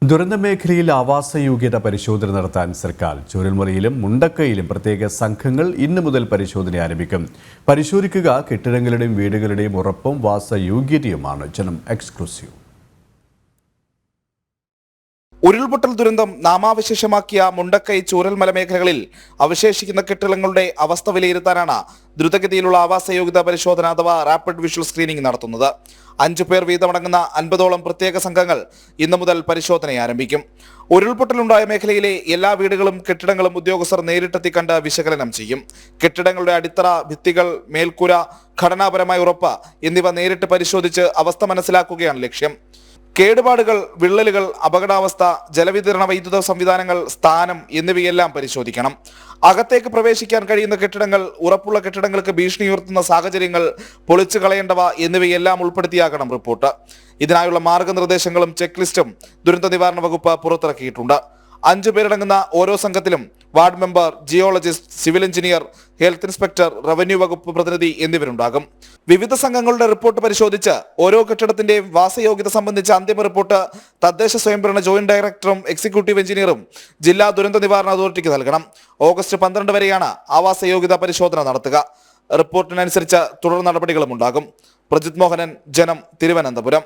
ദുരന്തമേഖലയിൽ ആവാസയോഗ്യത പരിശോധന നടത്താൻ സർക്കാർ ചൂരൽമലയിലും മുണ്ടക്കയിലും പ്രത്യേക സംഘങ്ങൾ ഇന്നു മുതൽ പരിശോധന ആരംഭിക്കും. പരിശോധിക്കുക കെട്ടിടങ്ങളുടെയും വീടുകളുടെയും ഉറപ്പും വാസയോഗ്യതയുമാണ്. ജനം എക്സ്ക്ലൂസീവ്. ഉരുൾപൊട്ടൽ ദുരന്തം നാമാവശേഷമാക്കിയ മുണ്ടക്കൈ ചൂരൽമല മേഖലകളിൽ അവശേഷിക്കുന്ന കെട്ടിടങ്ങളുടെ അവസ്ഥ വിലയിരുത്താനാണ് ദ്രുതഗതിയിലുള്ള ആവാസയോഗ്യതാ പരിശോധന അഥവാ റാപ്പിഡ് വിഷ്വൽ സ്ക്രീനിംഗ് നടത്തുന്നത്. 5 പേർ വീതമടങ്ങുന്ന 50ഓളം പ്രത്യേക സംഘങ്ങൾ ഇന്നു മുതൽ പരിശോധന ആരംഭിക്കും. ഉരുൾപൊട്ടലുണ്ടായ മേഖലയിലെ എല്ലാ വീടുകളും കെട്ടിടങ്ങളും ഉദ്യോഗസ്ഥർ നേരിട്ടെത്തി കണ്ട് വിശകലനം ചെയ്യും. കെട്ടിടങ്ങളുടെ അടിത്തറ, ഭിത്തികൾ, മേൽക്കൂര, ഘടനാപരമായ ഉറപ്പ് എന്നിവ നേരിട്ട് പരിശോധിച്ച് അവസ്ഥ മനസ്സിലാക്കുകയാണ് ലക്ഷ്യം. കേടുപാടുകൾ, വിള്ളലുകൾ, അപകടാവസ്ഥ, ജലവിതരണ വൈദ്യുത സംവിധാനങ്ങൾ, സ്ഥാനം എന്നിവയെല്ലാം പരിശോധിക്കണം. അകത്തേക്ക് പ്രവേശിക്കാൻ കഴിയുന്ന കെട്ടിടങ്ങൾ, ഉറപ്പുള്ള കെട്ടിടങ്ങൾക്ക് ഭീഷണി ഉയർത്തുന്ന സാഹചര്യങ്ങൾ, പൊളിച്ചു കളയേണ്ടവ എന്നിവയെല്ലാം ഉൾപ്പെടുത്തിയാകണം റിപ്പോർട്ട്. ഇതിനായുള്ള മാർഗനിർദ്ദേശങ്ങളും ചെക്ക് ലിസ്റ്റും ദുരന്ത നിവാരണ വകുപ്പ് പുറത്തിറക്കിയിട്ടുണ്ട്. 5 പേരടങ്ങുന്ന ഓരോ സംഘത്തിലും ward member, geologist, civil engineer, health inspector, revenue വകുപ്പ് പ്രതിനിധി എന്നിവരുണ്ടാകും. വിവിധ സംഘങ്ങളുടെ റിപ്പോർട്ട് പരിശോധിച്ച് ഓരോ കെട്ടിടത്തിന്റെയും വാസയോഗ്യത സംബന്ധിച്ച അന്തിമ റിപ്പോർട്ട് തദ്ദേശ സ്വയംഭരണ ജോയിന്റ് ഡയറക്ടറും എക്സിക്യൂട്ടീവ് എഞ്ചിനീയറും ജില്ലാ ദുരന്ത നിവാരണ അതോറിറ്റിക്ക് നൽകണം. ഓഗസ്റ്റ് 12 വരെയാണ് ആവാസയോഗ്യതാ പരിശോധന നടത്തുക. റിപ്പോർട്ടിനനുസരിച്ച് തുടർ നടപടികളും ഉണ്ടാകും. പ്രജിത് മോഹനൻ, ജനം, തിരുവനന്തപുരം.